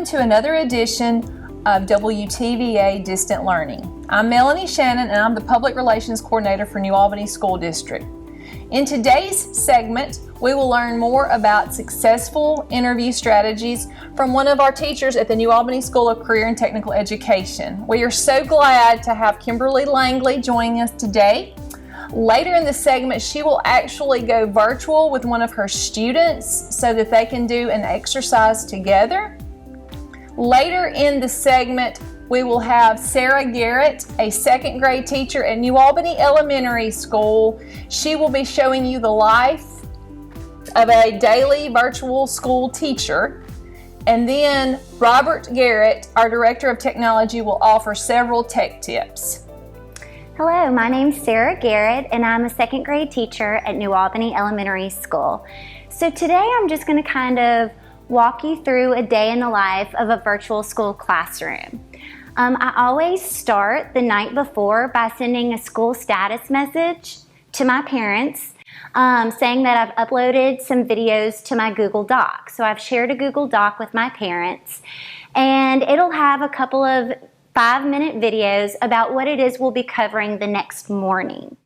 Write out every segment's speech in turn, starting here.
to another edition of WTVA Distant Learning. I'm Melanie Shannon and I'm the Public Relations Coordinator for New Albany School District. In today's segment, we will learn more about successful interview strategies from one of our teachers at the New Albany School of Career and Technical Education. We are so glad to have Kimberly Langley joining us today. Later in the segment, she will actually go virtual with one of her students so that they can do an exercise together. Later in the segment, we will have Sarah Garrett, a second grade teacher at New Albany Elementary School. She will be showing you the life of a daily virtual school teacher. And then Robert Garrett, our Director of Technology, will offer several tech tips. Hello, my name's Sarah Garrett and I'm a second grade teacher at New Albany Elementary School. So today I'm just going to kind of walk you through a day in the life of a virtual school classroom. I always start the night before by sending a school status message to my parents saying that I've uploaded some videos to my Google Doc. So I've shared a Google Doc with my parents and it'll have a couple of 5-minute videos about what it is we'll be covering the next morning.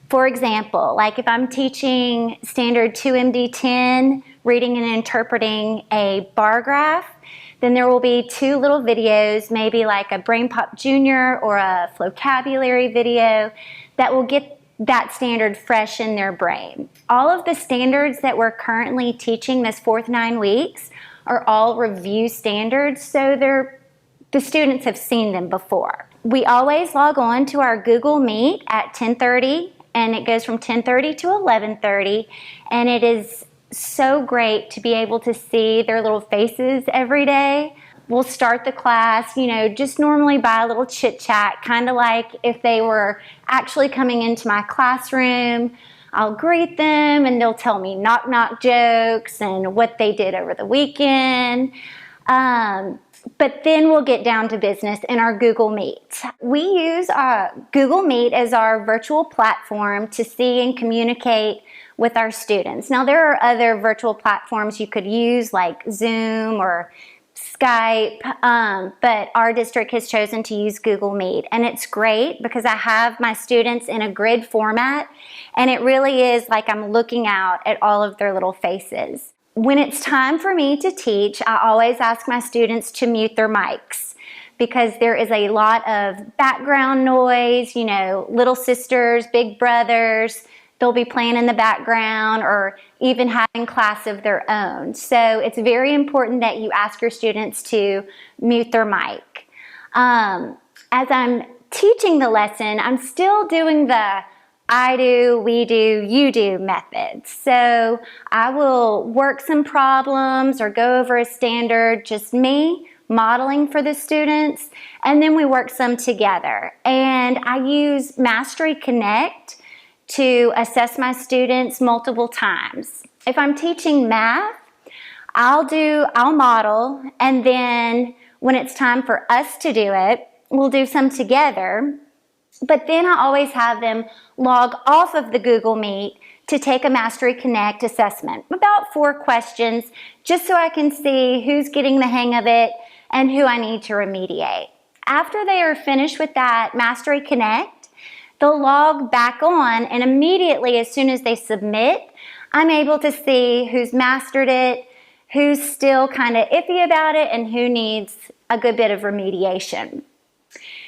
For example, like if I'm teaching Standard 2MD10, reading and interpreting a bar graph, then there will be 2 little videos, maybe like a Brain Pop Junior or a vocabulary video that will get that standard fresh in their brain. All of the standards that we're currently teaching this 4th 9 weeks are all review standards, so the students have seen them before. We always log on to our Google Meet at 10:30 and it goes from 10:30 to 11:30, and it is so great to be able to see their little faces every day. We'll start the class, just normally by a little chit chat, kind of like if they were actually coming into my classroom. I'll greet them and they'll tell me knock knock jokes and what they did over the weekend. But then we'll get down to business in our Google Meet. We use Google Meet as our virtual platform to see and communicate with our students. Now, there are other virtual platforms you could use like Zoom or Skype, but our district has chosen to use Google Meet. And it's great because I have my students in a grid format, and it really is like I'm looking out at all of their little faces. When it's time for me to teach, I always ask my students to mute their mics because there is a lot of background noise, little sisters, big brothers, they'll be playing in the background or even having class of their own. So it's very important that you ask your students to mute their mic. As I'm teaching the lesson, I'm still doing the I do, we do, you do methods. So I will work some problems or go over a standard, just me modeling for the students, and then we work some together. And I use Mastery Connect to assess my students multiple times. If I'm teaching math, I'll model, and then when it's time for us to do it, we'll do some together. But then I always have them log off of the Google Meet to take a Mastery Connect assessment, about 4 questions, just so I can see who's getting the hang of it and who I need to remediate. After they are finished with that Mastery Connect, they'll log back on, and immediately as soon as they submit, I'm able to see who's mastered it, who's still kind of iffy about it, and who needs a good bit of remediation.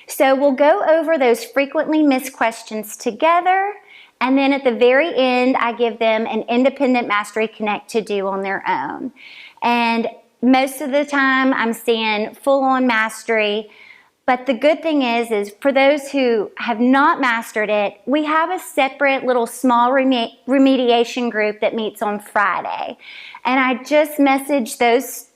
So we'll go over those frequently missed questions together, and then at the very end, I give them an independent Mastery Connect to do on their own. And most of the time, I'm seeing full-on mastery, but the good thing is for those who have not mastered it, we have a separate little small remediation group that meets on Friday. And I just message those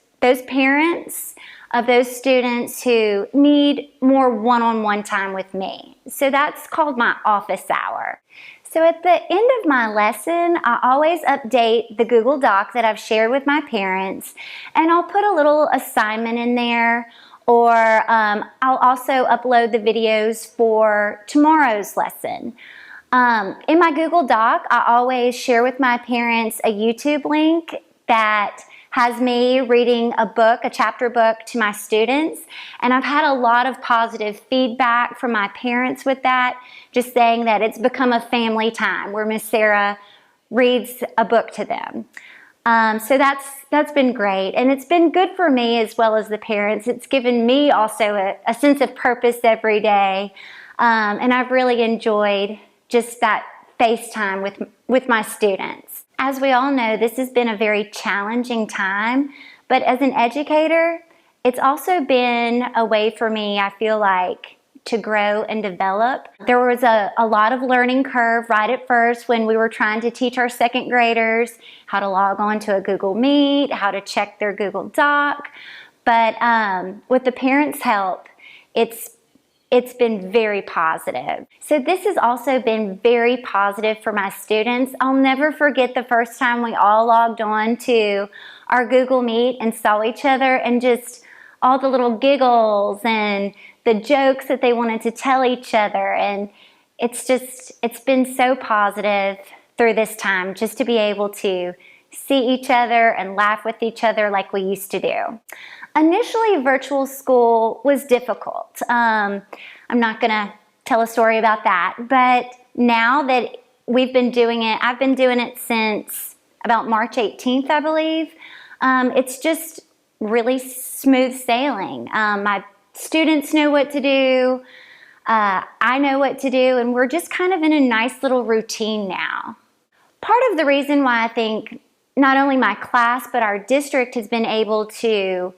parents of those students who need more one-on-one time with me. So that's called my office hour. So at the end of my lesson, I always update the Google Doc that I've shared with my parents, and I'll put a little assignment in there, or I'll also upload the videos for tomorrow's lesson. In my Google Doc, I always share with my parents a YouTube link that has me reading a book, a chapter book to my students. And I've had a lot of positive feedback from my parents with that, just saying that it's become a family time where Miss Sarah reads a book to them. So that's been great, and it's been good for me as well as the parents. It's given me also a sense of purpose every day, and I've really enjoyed just that FaceTime with my students. As we all know, this has been a very challenging time, but as an educator, it's also been a way for me, I feel like, to grow and develop. There was a lot of learning curve right at first when we were trying to teach our second graders how to log on to a Google Meet, how to check their Google Doc. But with the parents' help, it's been very positive. So this has also been very positive for my students. I'll never forget the first time we all logged on to our Google Meet and saw each other, and just all the little giggles and the jokes that they wanted to tell each other. And it's been so positive through this time, just to be able to see each other and laugh with each other like we used to do. Initially, virtual school was difficult. I'm not gonna tell a story about that, but now that we've been doing it, I've been doing it since about March 18th, I believe. It's just really smooth sailing. My students know what to do, I know what to do, and we're just kind of in a nice little routine now. Part of the reason why I think not only my class but our district has been able to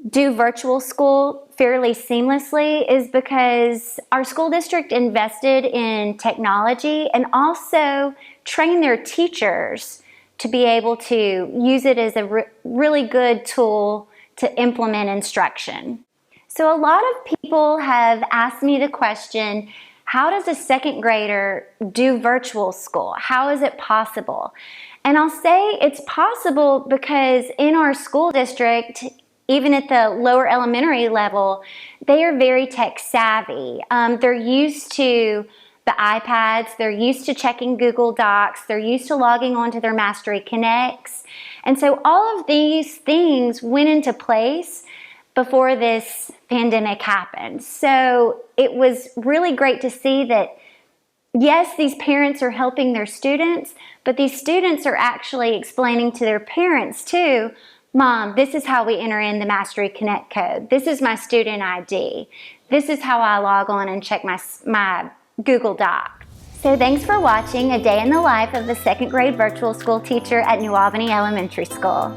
do virtual school fairly seamlessly is because our school district invested in technology and also trained their teachers to be able to use it as a really good tool to implement instruction. So a lot of people have asked me the question, how does a second grader do virtual school? How is it possible? And I'll say it's possible because in our school district, even at the lower elementary level, they are very tech savvy. They're used to the iPads, they're used to checking Google Docs, they're used to logging onto their Mastery Connects. And so all of these things went into place before this pandemic happened. So it was really great to see that, yes, these parents are helping their students, but these students are actually explaining to their parents too, Mom, this is how we enter in the Mastery Connect code. This is my student ID. This is how I log on and check my Google Doc. So thanks for watching A Day in the Life of the Second Grade Virtual School Teacher at New Albany Elementary School.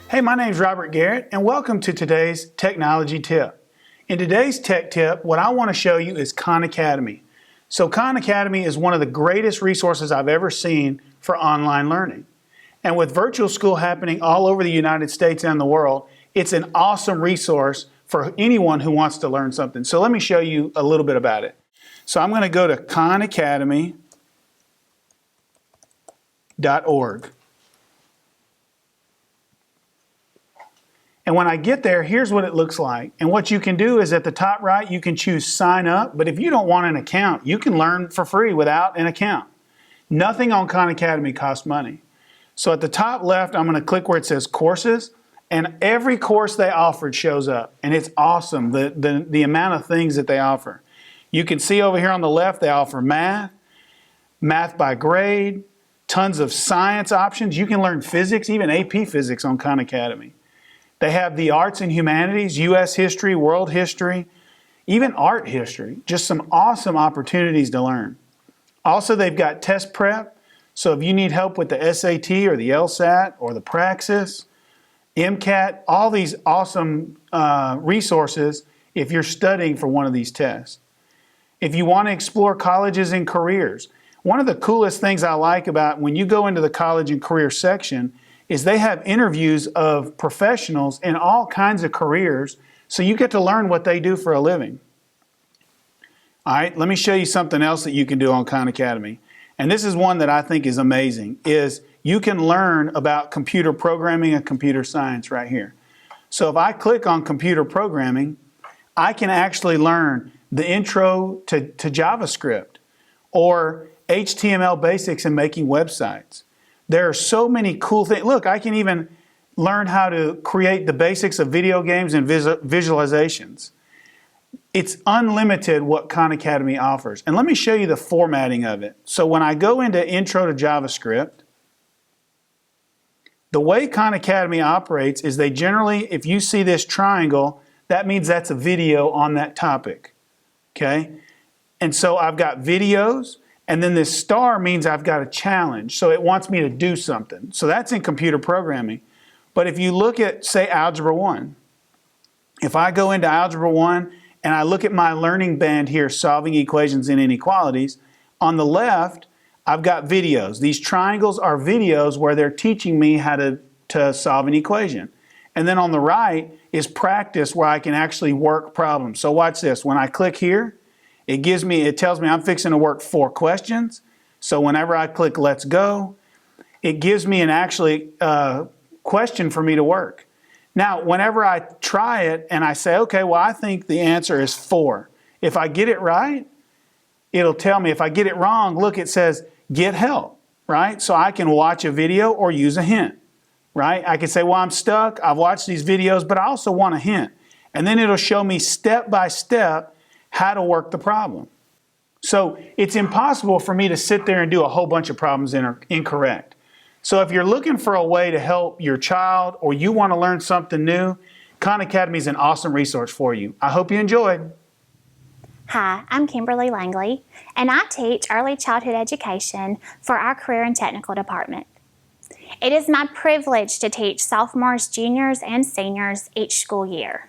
Hey, my name's Robert Garrett, and welcome to today's Technology Tip. In today's Tech Tip, what I want to show you is Khan Academy. So Khan Academy is one of the greatest resources I've ever seen for online learning. And with virtual school happening all over the United States and the world, it's an awesome resource for anyone who wants to learn something. So let me show you a little bit about it. So I'm going to go to khanacademy.org. And when I get there, here's what it looks like. And what you can do is at the top right, you can choose sign up. But if you don't want an account, you can learn for free without an account. Nothing on Khan Academy costs money. So at the top left, I'm going to click where it says courses. And every course they offered shows up. And it's awesome, the amount of things that they offer. You can see over here on the left, they offer math by grade, tons of science options. You can learn physics, even AP physics on Khan Academy. They have the arts and humanities, U.S. history, world history, even art history. Just some awesome opportunities to learn. Also, they've got test prep. So if you need help with the SAT or the LSAT or the Praxis, MCAT, all these awesome resources if you're studying for one of these tests. If you want to explore colleges and careers, one of the coolest things I like about when you go into the college and career section is they have interviews of professionals in all kinds of careers, so you get to learn what they do for a living. All right, let me show you something else that you can do on Khan Academy. And this is one that I think is amazing, is you can learn about computer programming and computer science right here. So if I click on computer programming, I can actually learn the intro to JavaScript or HTML basics in making websites. There are so many cool things. Look, I can even learn how to create the basics of video games and visualizations. It's unlimited what Khan Academy offers. And let me show you the formatting of it. So when I go into Intro to JavaScript, the way Khan Academy operates is they generally, if you see this triangle, that means that's a video on that topic, okay? And so I've got videos, and then this star means I've got a challenge. So it wants me to do something. So that's in computer programming. But if you look at, say, Algebra 1, if I go into Algebra 1 and I look at my learning band here, solving equations and inequalities, on the left, I've got videos. These triangles are videos where they're teaching me how to solve an equation. And then on the right is practice where I can actually work problems. So watch this. When I click here, it tells me I'm fixing to work 4 questions. So whenever I click Let's Go, it gives me an question for me to work. Now, whenever I try it and I say, okay, well, I think the answer is 4. If I get it right, it'll tell me. If I get it wrong, look, it says get help, right? So I can watch a video or use a hint, right? I can say, well, I'm stuck. I've watched these videos, but I also want a hint. And then it'll show me step by step how to work the problem. So it's impossible for me to sit there and do a whole bunch of problems that are incorrect. So if you're looking for a way to help your child or you want to learn something new, Khan Academy is an awesome resource for you. I hope you enjoyed. Hi, I'm Kimberly Langley, and I teach early childhood education for our Career and Technical Department. It is my privilege to teach sophomores, juniors, and seniors each school year.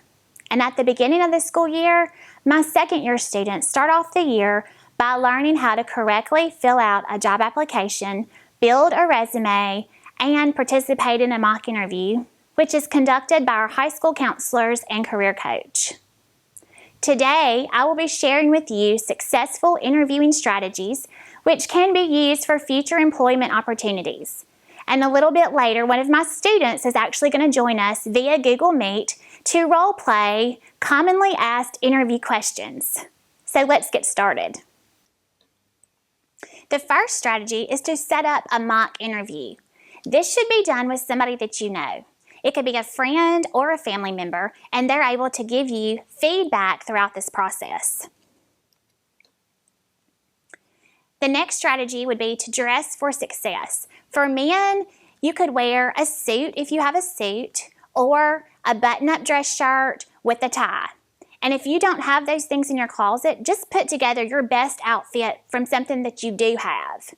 And at the beginning of the school year, my second-year students start off the year by learning how to correctly fill out a job application, build a resume, and participate in a mock interview, which is conducted by our high school counselors and career coach. Today, I will be sharing with you successful interviewing strategies which can be used for future employment opportunities. And a little bit later, one of my students is actually going to join us via Google Meet to role play commonly asked interview questions. So let's get started. The first strategy is to set up a mock interview. This should be done with somebody that you know. It could be a friend or a family member, and they're able to give you feedback throughout this process. The next strategy would be to dress for success. For men, you could wear a suit if you have a suit, or a button-up dress shirt with a tie. And if you don't have those things in your closet, just put together your best outfit from something that you do have.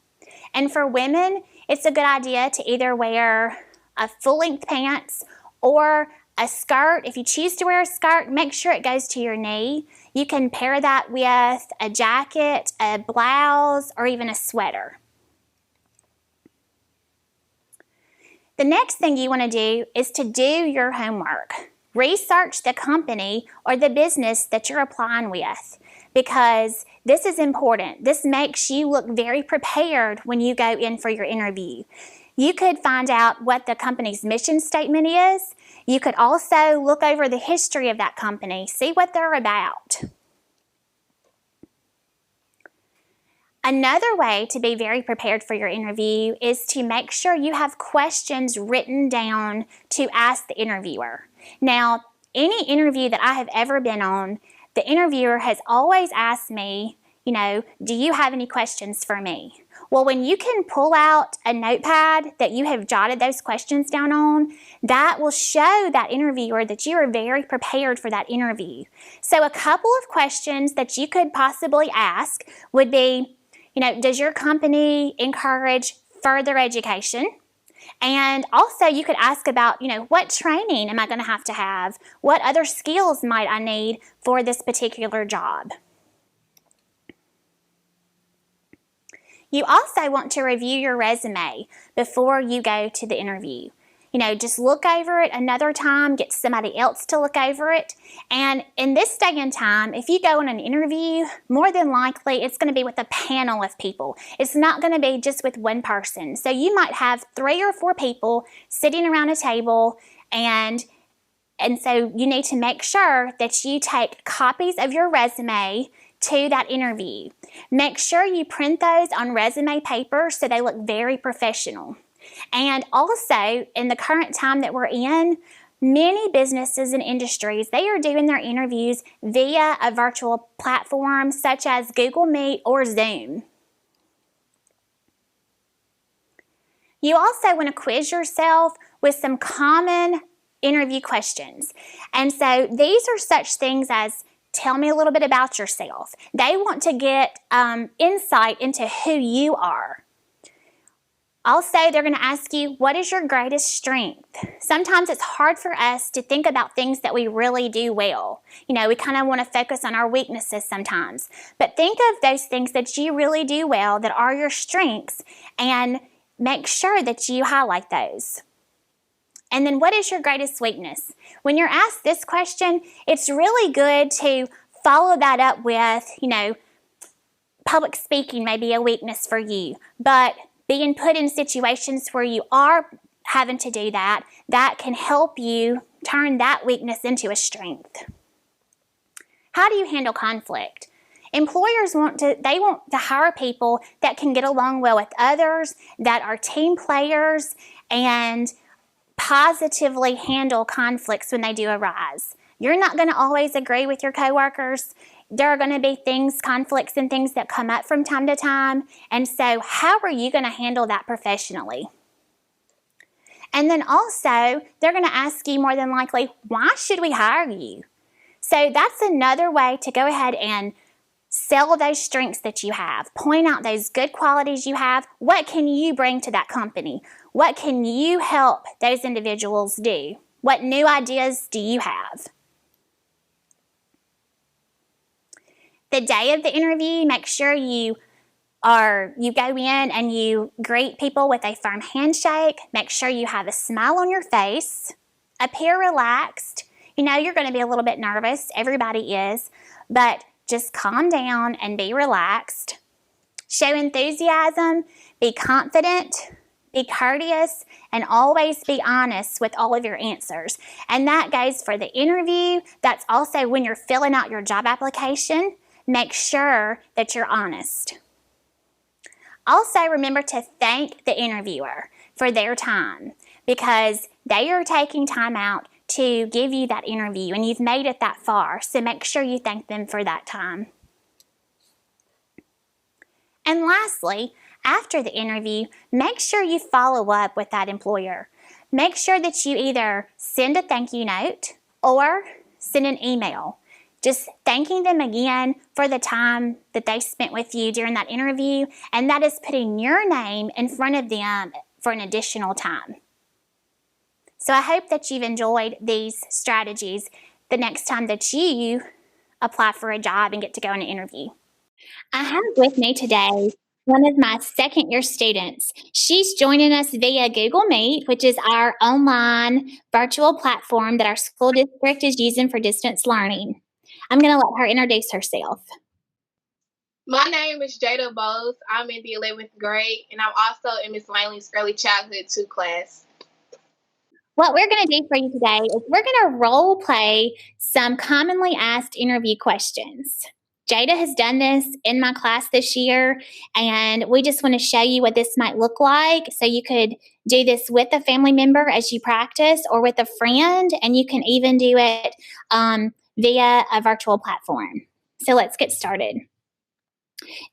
And for women, it's a good idea to either wear a full-length pants or a skirt. If you choose to wear a skirt, make sure it goes to your knee. You can pair that with a jacket, a blouse, or even a sweater. The next thing you want to do is to do your homework. Research the company or the business that you're applying with, because this is important. This makes you look very prepared when you go in for your interview. You could find out what the company's mission statement is. You could also look over the history of that company, see what they're about. Another way to be very prepared for your interview is to make sure you have questions written down to ask the interviewer. Now, any interview that I have ever been on, the interviewer has always asked me, do you have any questions for me? Well, when you can pull out a notepad that you have jotted those questions down on, that will show that interviewer that you are very prepared for that interview. So a couple of questions that you could possibly ask would be, does your company encourage further education? And also you could ask about, what training am I going to have? What other skills might I need for this particular job? You also want to review your resume before you go to the interview. Just look over it another time, get somebody else to look over it. And in this day and time, if you go on an interview, more than likely it's going to be with a panel of people. It's not going to be just with one person. So you might have 3 or 4 people sitting around a table, and so you need to make sure that you take copies of your resume to that interview. Make sure you print those on resume paper so they look very professional. And also, in the current time that we're in, many businesses and industries, they are doing their interviews via a virtual platform such as Google Meet or Zoom. You also want to quiz yourself with some common interview questions. And so these are such things as, tell me a little bit about yourself. They want to get insight into who you are. Also, they're going to ask you, what is your greatest strength? Sometimes it's hard for us to think about things that we really do well. You know, we kind of want to focus on our weaknesses sometimes. But think of those things that you really do well that are your strengths and make sure that you highlight those. And then what is your greatest weakness? When you're asked this question, it's really good to follow that up with, public speaking may be a weakness for you, but being put in situations where you are having to do that, that can help you turn that weakness into a strength. How do you handle conflict? Employers want to hire people that can get along well with others, that are team players, and positively handle conflicts when they do arise. You're not going to always agree with your coworkers. There are going to be conflicts and things that come up from time to time. And so how are you going to handle that professionally? And then also, they're going to ask you more than likely, why should we hire you? So that's another way to go ahead and sell those strengths that you have. Point out those good qualities you have. What can you bring to that company? What can you help those individuals do? What new ideas do you have? The day of the interview, make sure you go in and you greet people with a firm handshake. Make sure you have a smile on your face. Appear relaxed. You're going to be a little bit nervous. Everybody is. But just calm down and be relaxed. Show enthusiasm. Be confident. Be courteous. And always be honest with all of your answers. And that goes for the interview. That's also when you're filling out your job application. Make sure that you're honest. Also, remember to thank the interviewer for their time because they are taking time out to give you that interview and you've made it that far. So make sure you thank them for that time. And lastly, after the interview, make sure you follow up with that employer. Make sure that you either send a thank you note or send an email. Just thanking them again for the time that they spent with you during that interview, and that is putting your name in front of them for an additional time. So I hope that you've enjoyed these strategies the next time that you apply for a job and get to go on an interview. I have with me today one of my second-year students. She's joining us via Google Meet, which is our online virtual platform that our school district is using for distance learning. I'm going to let her introduce herself. My name is Jada Bowes. I'm in the 11th grade, and I'm also in Miss Langley's Early Childhood 2 class. What we're going to do for you today is we're going to role play some commonly asked interview questions. Jada has done this in my class this year, and we just want to show you what this might look like. So you could do this with a family member as you practice or with a friend, and you can even do it via a virtual platform. So let's get started.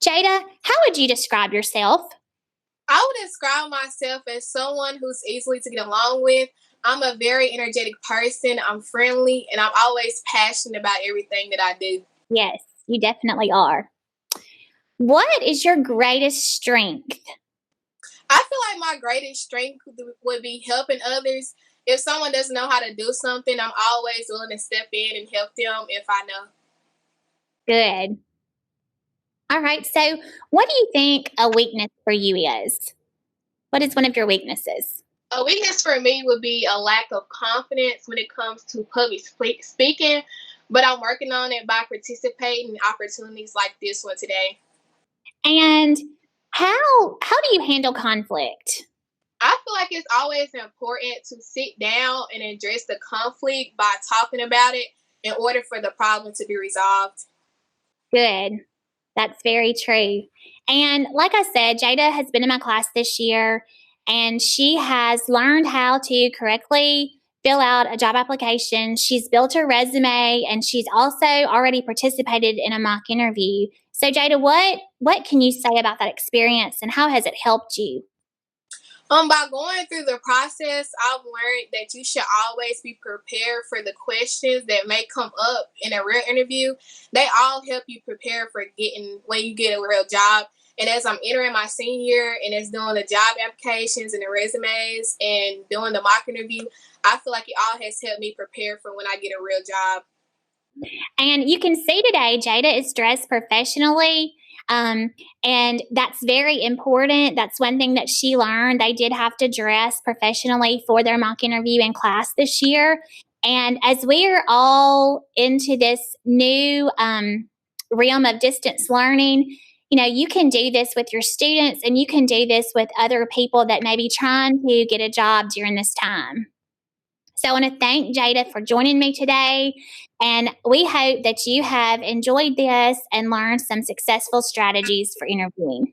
Jada, how would you describe yourself? I would describe myself as someone who's easily to get along with. I'm a very energetic person. I'm friendly, and I'm always passionate about everything that I do. Yes, you definitely are. What is your greatest strength? I feel like my greatest strength would be helping others. If someone doesn't know how to do something, I'm always willing to step in and help them if I know. Good. All right, so what do you think a weakness for you is? What is one of your weaknesses? A weakness for me would be a lack of confidence when it comes to public speaking, but I'm working on it by participating in opportunities like this one today. And how do you handle conflict? I feel like it's always important to sit down and address the conflict by talking about it in order for the problem to be resolved. Good. That's very true. And like I said, Jada has been in my class this year, and she has learned how to correctly fill out a job application. She's built her resume, and she's also already participated in a mock interview. So Jada, what can you say about that experience, and how has it helped you? By going through the process, I've learned that you should always be prepared for the questions that may come up in a real interview. They all help you prepare for when you get a real job. And as I'm entering my senior year and as doing the job applications and the resumes and doing the mock interview, I feel like it all has helped me prepare for when I get a real job. And you can see today, Jada is dressed professionally. And that's very important. That's one thing that she learned. They did have to dress professionally for their mock interview in class this year. And as we are all into this new realm of distance learning, you can do this with your students, and you can do this with other people that may be trying to get a job during this time. So I want to thank Jada for joining me today, and we hope that you have enjoyed this and learned some successful strategies for interviewing.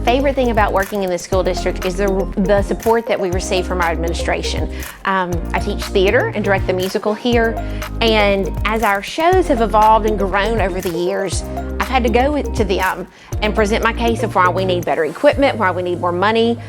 Favorite thing about working in the school district is the support that we receive from our administration. I teach theater and direct the musical here, and as our shows have evolved and grown over the years, I've had to go to them and present my case of why we need better equipment, why we need more money,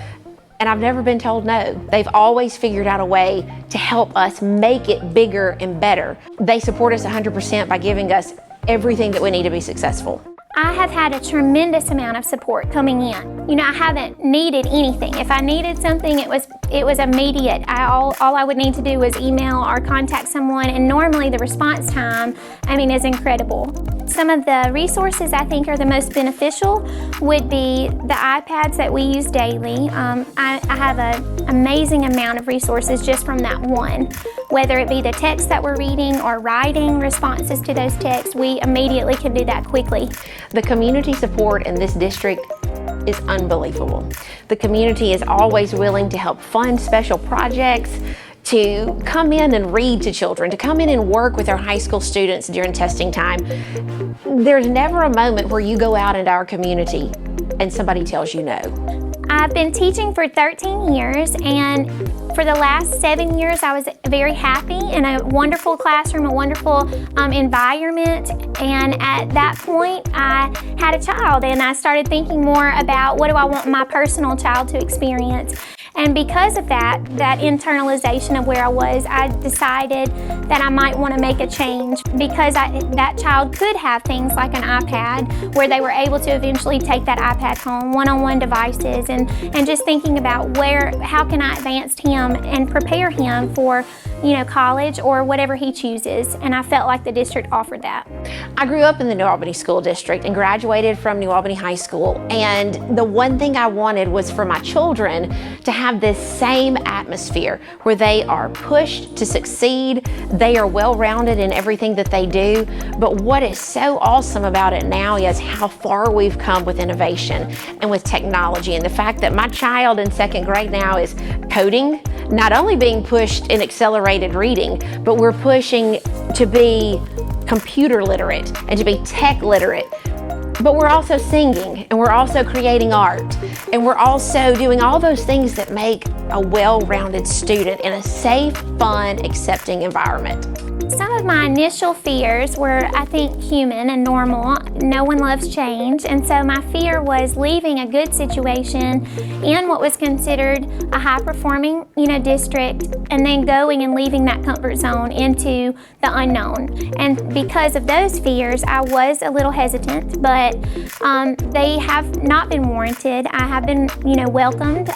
and I've never been told no. They've always figured out a way to help us make it bigger and better. They support us 100% by giving us everything that we need to be successful. I have had a tremendous amount of support coming in. I haven't needed anything. If I needed something, it was immediate. All I would need to do was email or contact someone, and normally the response time, is incredible. Some of the resources I think are the most beneficial would be the iPads that we use daily. I have an amazing amount of resources just from that one. Whether it be the text that we're reading or writing responses to those texts, we immediately can do that quickly. The community support in this district is unbelievable. The community is always willing to help fund special projects, to come in and read to children, to come in and work with our high school students during testing time. There's never a moment where you go out into our community and somebody tells you no. I've been teaching for 13 years, and for the last 7 years I was very happy in a wonderful classroom, a wonderful environment, and at that point I had a child and I started thinking more about what do I want my personal child to experience. And because of that internalization of where I was, I decided that I might want to make a change, because that child could have things like an iPad where they were able to eventually take that iPad home, one-on-one devices, and just thinking about how can I advance him and prepare him for college or whatever he chooses. And I felt like the district offered that. I grew up in the New Albany School District and graduated from New Albany High School, and the one thing I wanted was for my children to have this same atmosphere where they are pushed to succeed, they are well-rounded in everything that they do. But what is so awesome about it now is how far we've come with innovation and with technology, and the fact that my child in second grade now is coding, not only being pushed in accelerated reading, but we're pushing to be computer literate and to be tech literate. But we're also singing, and we're also creating art, and we're also doing all those things that make a well-rounded student in a safe, fun, accepting environment. Some of my initial fears were, I think, human and normal. No one loves change, and so my fear was leaving a good situation in what was considered a high-performing, district, and then going and leaving that comfort zone into the unknown. And because of those fears, I was a little hesitant, but they have not been warranted. I have been, welcomed.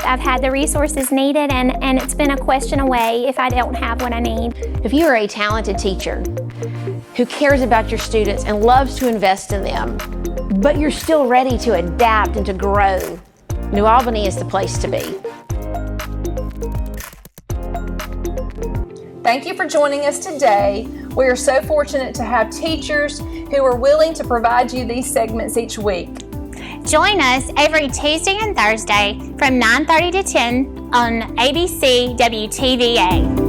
I've had the resources needed, and it's been a question away if I don't have what I need. If you are a talented teacher who cares about your students and loves to invest in them, but you're still ready to adapt and to grow, New Albany is the place to be. Thank you for joining us today. We are so fortunate to have teachers who are willing to provide you these segments each week. Join us every Tuesday and Thursday from 9:30 to 10 on ABC WTVA.